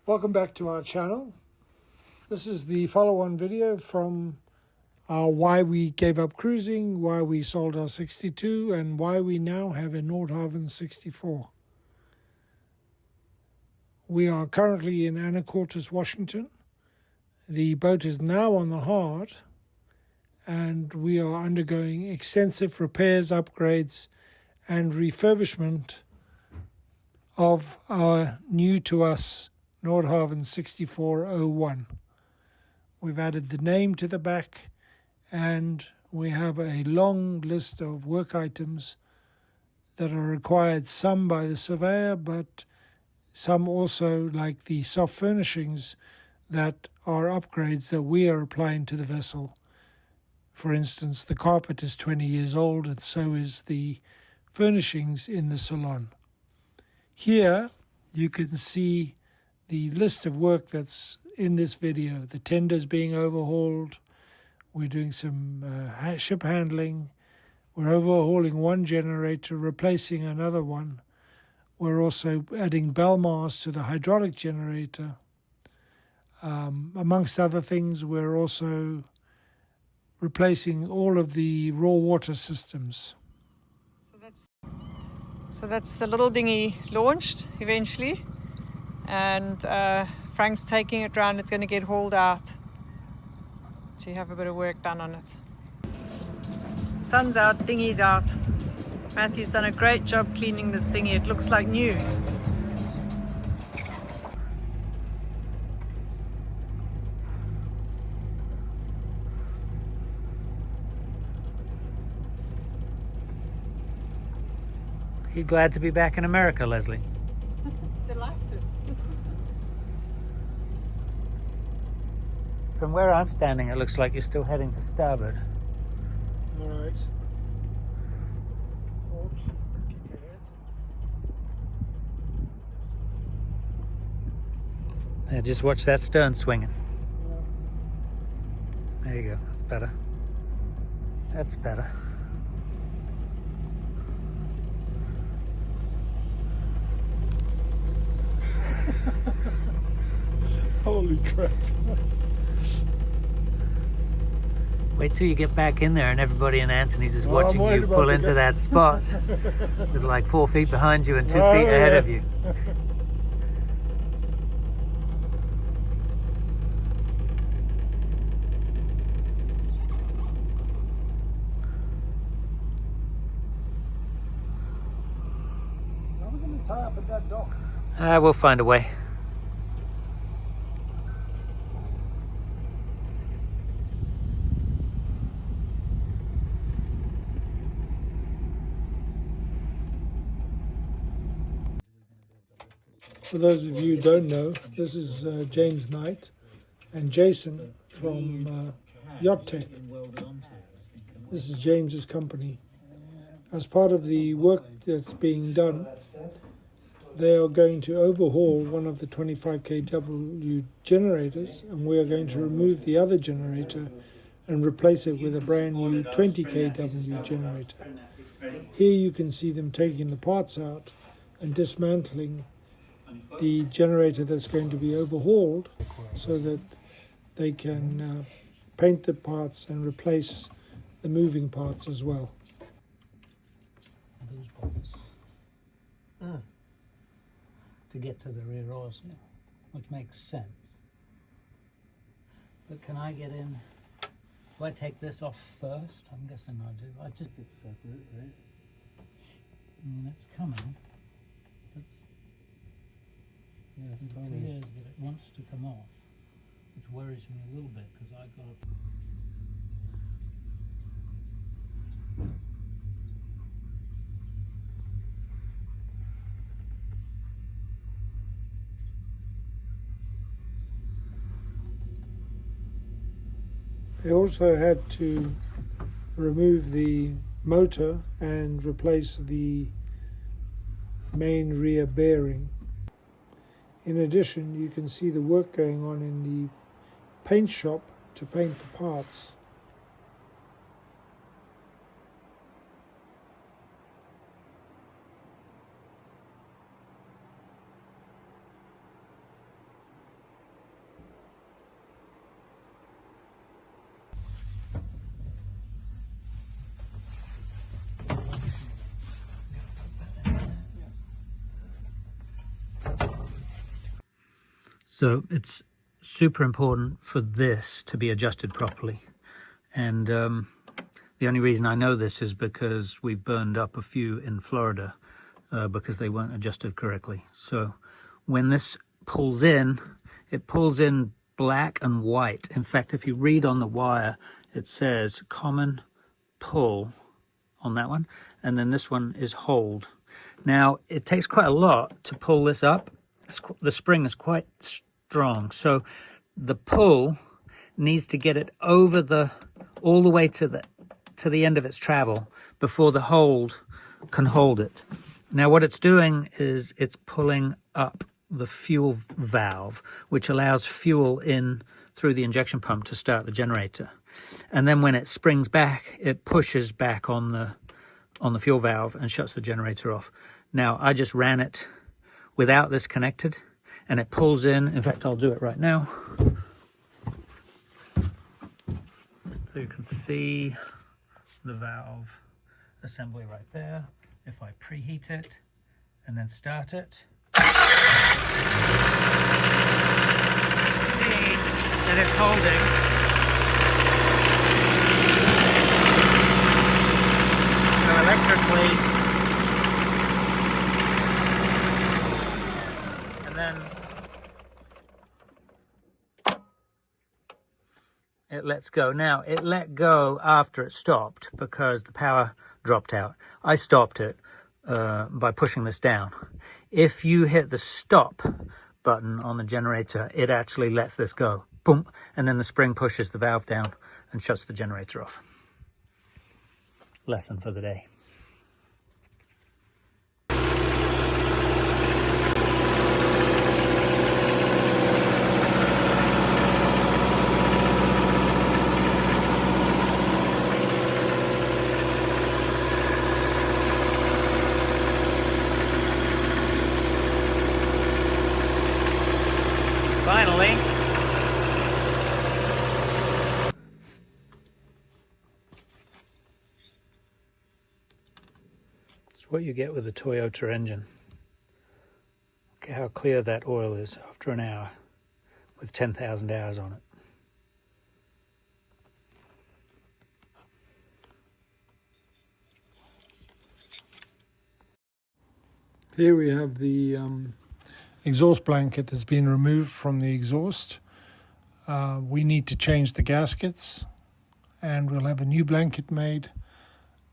Welcome back to our channel. This is the follow-on video from why we gave up cruising, why we sold our 62, and why we now have a Nordhavn 64. We are currently in Anacortes, Washington. The boat is now on the hard, and we are undergoing extensive repairs, upgrades, and refurbishment of our new to us Nordhavn 6401. We've added the name to the back, and we have a long list of work items that are required, some by the surveyor, but some also, like the soft furnishings, that are upgrades that we are applying to the vessel. For instance, the carpet is 20 years old, and so is the furnishings in the salon. Here you can see the list of work that's in this video. The tenders being overhauled. We're doing some ship handling. We're overhauling one generator, replacing another one. We're also adding bell masts to the hydraulic generator. Amongst other things, we're also replacing all of the raw water systems. So that's the little dinghy launched eventually, and Frank's taking it round. It's going to get hauled out to have a bit of work done on it. Sun's out, dinghy's out. Matthew's done a great job cleaning this dinghy. It looks like new. You glad to be back in America, Leslie? Delighted. From where I'm standing, it looks like you're still heading to starboard. All right. Port, kick ahead. Yeah, just watch that stern swinging. Yeah. There you go. That's better. That's better. Holy crap. Wait till you get back in there and everybody in Anthony's is Well, watching you pull into that spot with like 4 feet behind you and 2 feet ahead of you. How are we going to tie up at that dock? We'll find a way. For those of you who don't know, this is James Knight and Jason from Yacht Tech. This is James's company. As part of the work that's being done, they are going to overhaul one of the 25 kW generators, and we are going to remove the other generator and replace it with a brand new 20 kW generator. Here you can see them taking the parts out and dismantling the generator that's going to be overhauled so that they can paint the parts and replace the moving parts as well. These bolts. To get to the rear oars, yeah, which makes sense. But can I get in? Do I take this off first? I'm guessing I do. I just it's separate, right? It's coming. Yeah, it appears that it wants to come off, which worries me a little bit because I got a They also had to remove the motor and replace the main rear bearing. In addition, you can see the work going on in the paint shop to paint the parts. So it's super important for this to be adjusted properly. And the only reason I know this is because we've burned up a few in Florida because they weren't adjusted correctly. So when this pulls in, it pulls in black and white. In fact, if you read on the wire, it says common pull on that one, and then this one is hold. Now, it takes quite a lot to pull this up. The spring is quite strong, so the pull needs to get it over all the way to the end of its travel before the hold can hold it. Now, what it's doing is it's pulling up the fuel valve, which allows fuel in through the injection pump to start the generator. And then when it springs back, it pushes back on the fuel valve and shuts the generator off. Now, I just ran it without this connected, and it pulls in. In fact, I'll do it right now. So you can see the valve assembly right there. If I preheat it and then start it, see that it's holding. So electrically, and then it lets go. Now, it let go after it stopped because the power dropped out. I stopped it by pushing this down. If you hit the stop button on the generator, it actually lets this go. Boom. And then the spring pushes the valve down and shuts the generator off. Lesson for the day. Finally, it's what you get with a Toyota engine. Look at how clear that oil is after an hour with 10,000 hours on it. Here we have the exhaust blanket has been removed from the exhaust. We need to change the gaskets, and we'll have a new blanket made,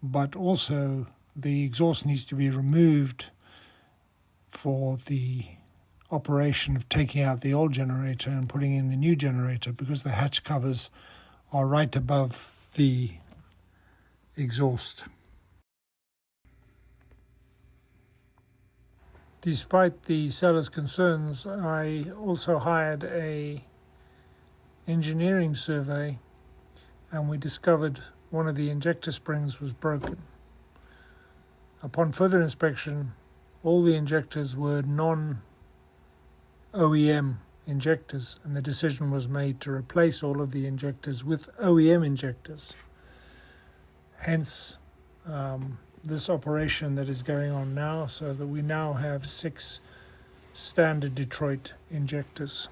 but also the exhaust needs to be removed for the operation of taking out the old generator and putting in the new generator, because the hatch covers are right above the exhaust. Despite the seller's concerns, I also hired a engineering survey, and we discovered one of the injector springs was broken. Upon further inspection, all the injectors were non-OEM injectors, and the decision was made to replace all of the injectors with OEM injectors. Hence, this operation that is going on now, so that we now have 6 standard Detroit injectors.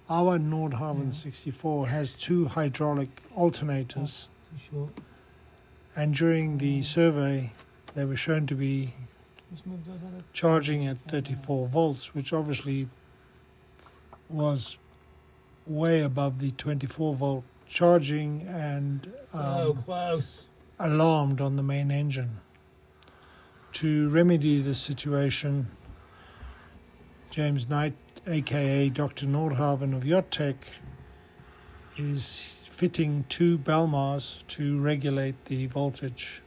Our Nordhavn 64 has 2 hydraulic alternators, and during the survey they were shown to be charging at 34 volts, which obviously was way above the 24 volt charging, and alarmed on the main engine. To remedy this situation, James Knight, aka Dr. Nordhavn of Yacht Tech, is fitting 2 Balmars to regulate the voltage,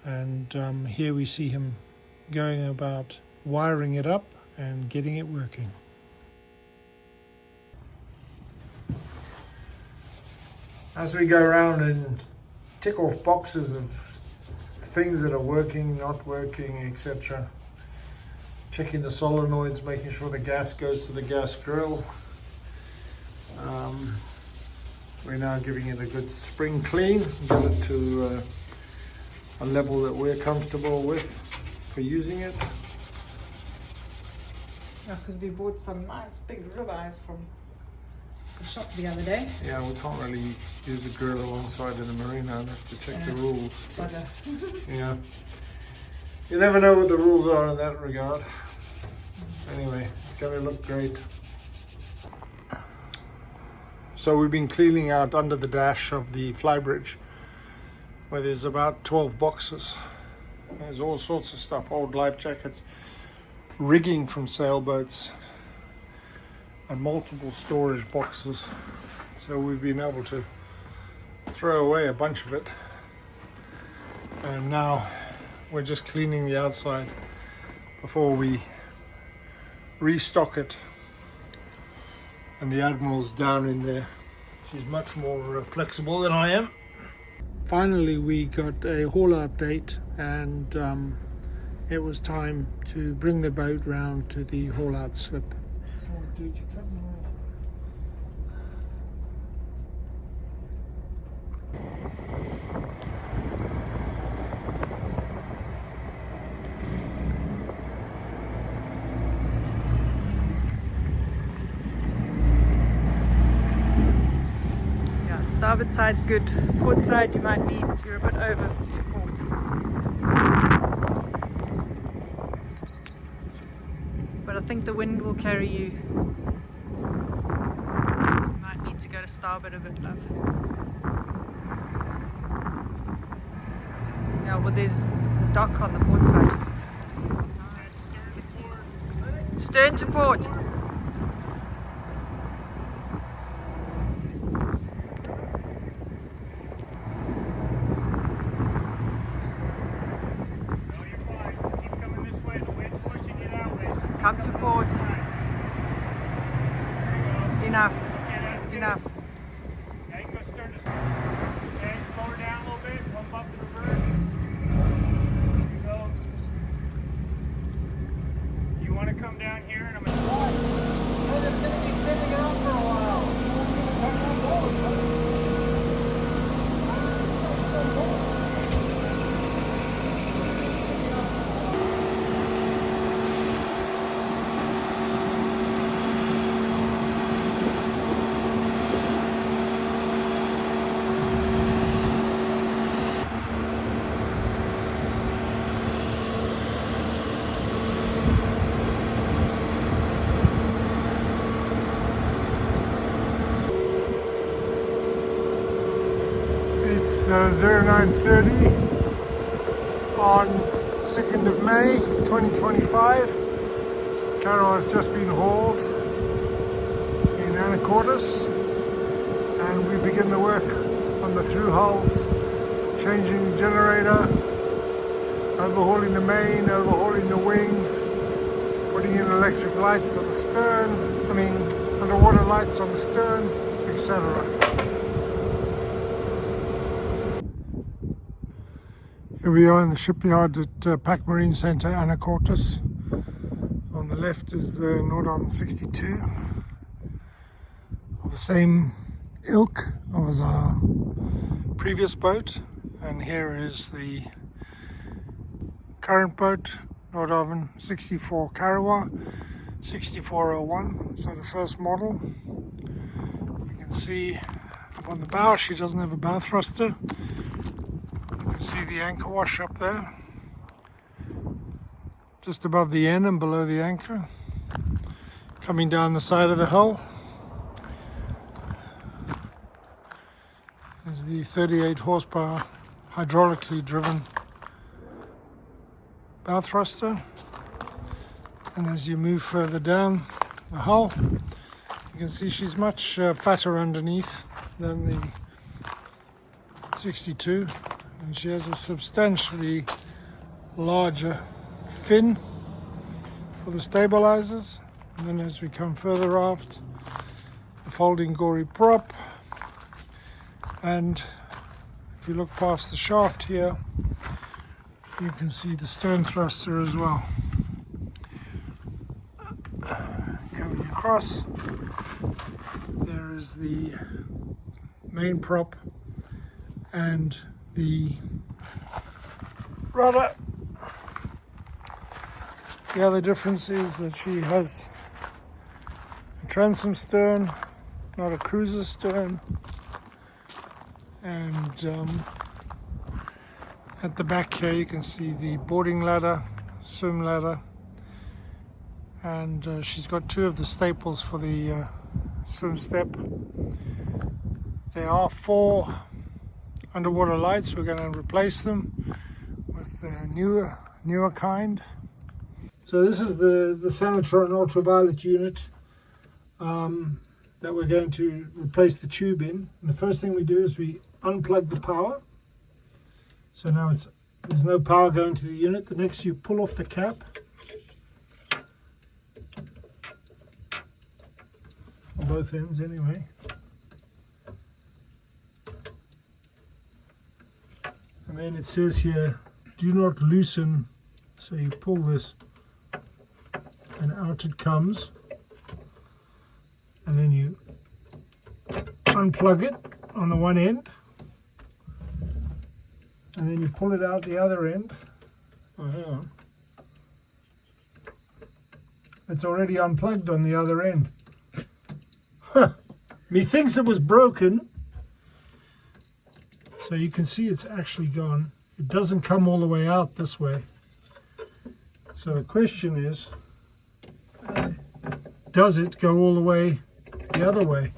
and here we see him going about wiring it up and getting it working. As we go around and tick off boxes of things that are working, not working, etc., checking the solenoids, making sure the gas goes to the gas grill. We're now giving it a good spring clean, get it to a level that we're comfortable with. for using it. Yeah, because we bought some nice big ribeyes from the shop the other day. Yeah, we can't really use a grill alongside in the marina. I have to check the rules. But, yeah, you never know what the rules are in that regard. Anyway, it's going to look great. So we've been cleaning out under the dash of the flybridge, where there's about 12 boxes. There's all sorts of stuff, old life jackets, rigging from sailboats, and multiple storage boxes. So we've been able to throw away a bunch of it. And now we're just cleaning the outside before we restock it. And the Admiral's down in there. She's much more flexible than I am. Finally, we got a haul out date, and it was time to bring the boat round to the haul out slip. Oh, dude, you're cutting away. Starboard side's good. Port side you might need. You're a bit over to port. But I think the wind will carry you. You might need to go to starboard a bit, love. Yeah, well there's the dock on the port side. Stern to port. Come to port. Enough. Enough. Yeah, you can go stern to stern. Okay, slow her down a little bit. One bump to reverse. There you go. You want to come down here and I'm going to... Oh, they're going to be sitting out for a while. It's 09:30 on 2nd of May 2025. Carol has just been hauled in Anacortes, and we begin the work on the through hulls, changing the generator, overhauling the main, overhauling the wing, putting in electric lights on the stern, underwater lights on the stern, etc. Here we are in the shipyard at Pack Marine Centre, Anacortes. On the left is Nordhavn 62, of the same ilk as our previous boat. And here is the current boat, Nordhavn 64 Karawa 6401, so the first model. You can see up on the bow, she doesn't have a bow thruster. You can see the anchor wash up there, just above the N and below the anchor, coming down the side of the hull. There's the 38 horsepower hydraulically driven bow thruster, and as you move further down the hull, you can see she's much fatter underneath than the 62, and she has a substantially larger fin for the stabilizers. And then as we come further aft, the folding gory prop, and if you look past the shaft here, you can see the stern thruster as well. Coming across, there is the main prop and the rudder The other difference is that she has a transom stern, not a cruiser stern. And at the back here you can see the boarding ladder, swim ladder, and she's got two of the staples for the swim step. There are 4 underwater lights. We're going to replace them with the newer kind. So this is the Sanitron ultraviolet unit that we're going to replace the tube in. And the first thing we do is we unplug the power. So now there's no power going to the unit. The next you pull off the cap. On both ends anyway. And then it says here, do not loosen. So you pull this and out it comes. And then you unplug it on the one end. And then you pull it out the other end. Oh, hang on. It's already unplugged on the other end. Huh. Methinks it was broken. So you can see it's actually gone. It doesn't come all the way out this way. So the question is, does it go all the way the other way?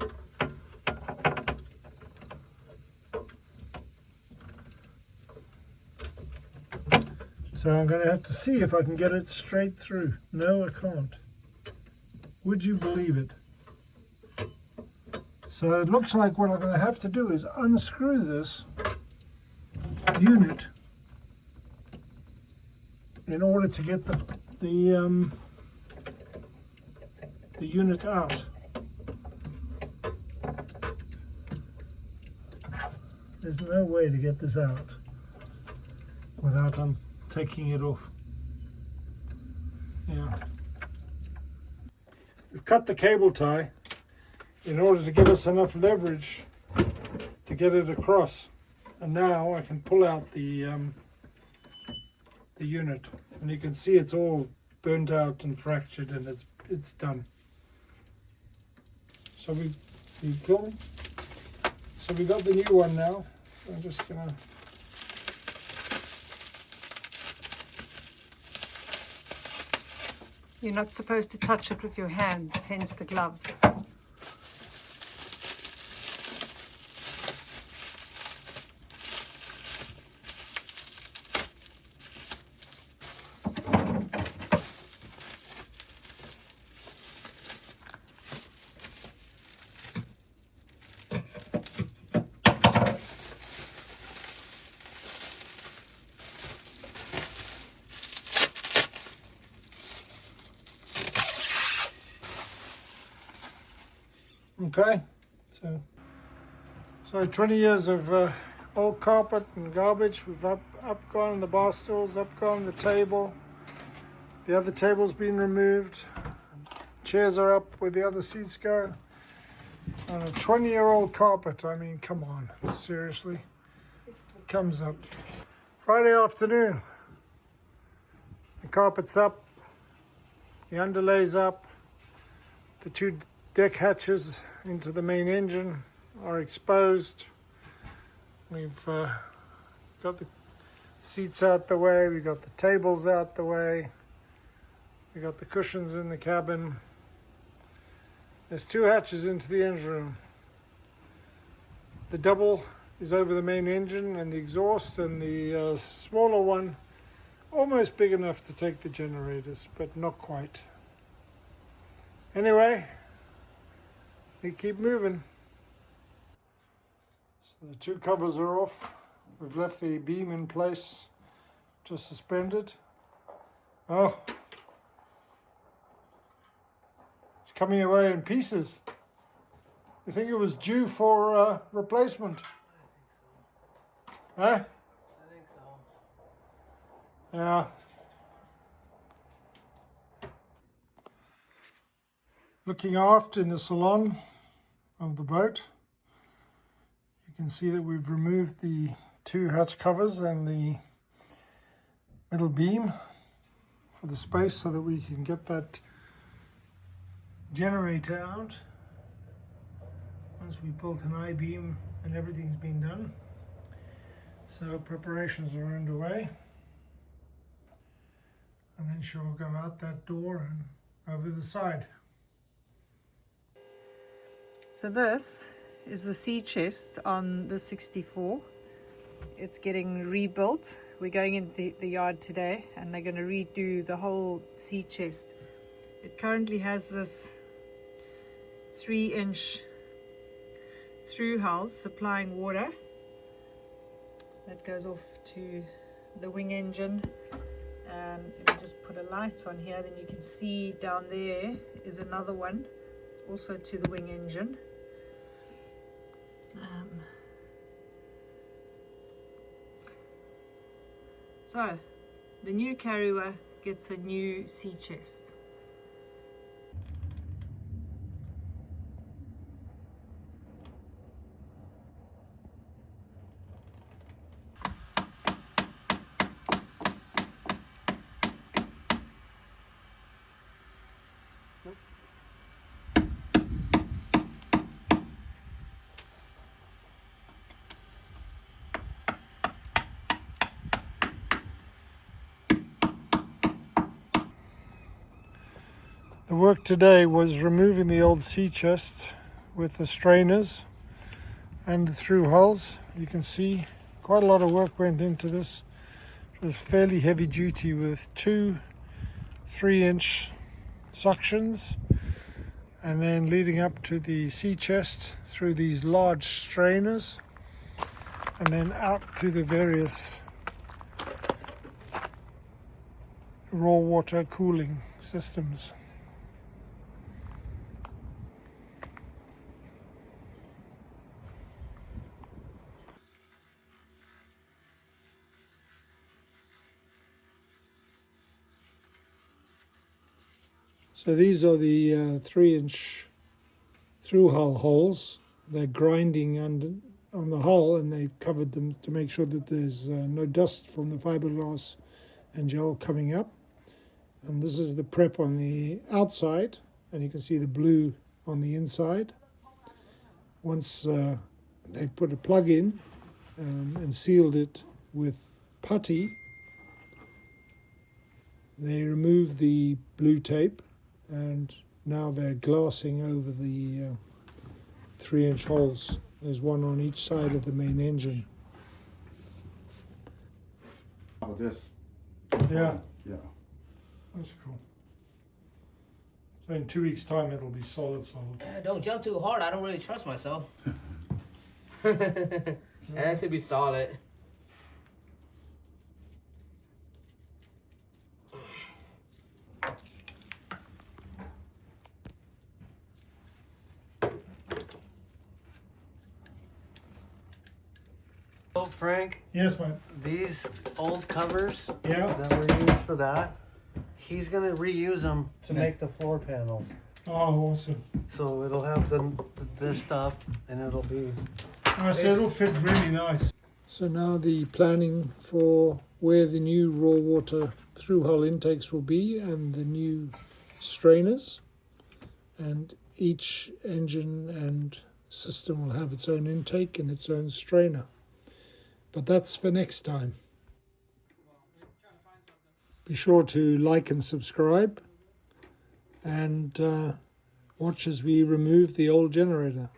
So I'm going to have to see if I can get it straight through. No, I can't. Would you believe it? So it looks like what I'm going to have to do is unscrew this unit in order to get the unit out. There's no way to get this out without taking it off. Yeah. We've cut the cable tie in order to give us enough leverage to get it across. And now I can pull out the unit, and you can see it's all burnt out and fractured, and it's done. So we filming. So we got the new one now. So I'm just gonna. You're not supposed to touch it with your hands, hence the gloves. Okay, so 20 years of old carpet and garbage. We've up gone the bar stools, up gone the table. The other table's been removed. Chairs are up where the other seats go. On a 20-year-old carpet, I mean, come on, seriously. It comes up. Friday afternoon. The carpet's up. The underlay's up. The 2 deck hatches into the main engine are exposed. We've got the seats out the way, we got the tables out the way, we got the cushions in the cabin. There's 2 hatches into the engine room. The double is over the main engine and the exhaust, and the smaller one almost big enough to take the generators, but not quite. Anyway, we keep moving. So the 2 covers are off. We've left the beam in place, just suspended. Oh, it's coming away in pieces. You think it was due for replacement? Huh? I think so. Yeah. Looking aft in the salon of the boat, you can see that we've removed the 2 hatch covers and the middle beam for the space so that we can get that generator out once we built an I-beam and everything's been done. So preparations are underway, and then she'll go out that door and over the side. So this is the sea chest on the 64. It's getting rebuilt. We're going in the yard today and they're going to redo the whole sea chest. It currently has this 3-inch through hulls supplying water. That goes off to the wing engine. Let me just put a light on here, then you can see down there is another one, also to the wing engine. So, the new carrier gets a new sea chest. The work today was removing the old sea chest with the strainers and the through hulls. You can see quite a lot of work went into this. It was fairly heavy duty with 2 3-inch suctions, and then leading up to the sea chest through these large strainers, and then out to the various raw water cooling systems. So these are the 3-inch through hull holes. They're grinding on the hull, and they've covered them to make sure that there's no dust from the fiberglass and gel coming up. And this is the prep on the outside, and you can see the blue on the inside. Once they've put a plug in and sealed it with putty, they remove the blue tape, and now they're glassing over the 3-inch holes. There's one on each side of the main engine. Oh, this. Yeah, Yeah. that's cool. So in 2 weeks' time, it'll be solid. Don't jump too hard. I don't really trust myself. That should be solid. So Frank, Yes, mate. these old covers Yeah. that were used for that, he's gonna reuse them to make the floor panels. Oh, awesome. So it'll have this stuff, and it'll be. So it'll fit really nice. So now the planning for where the new raw water through hull intakes will be, and the new strainers, and each engine and system will have its own intake and its own strainer. But that's for next time. Be sure to like and subscribe, and watch as we remove the old generator.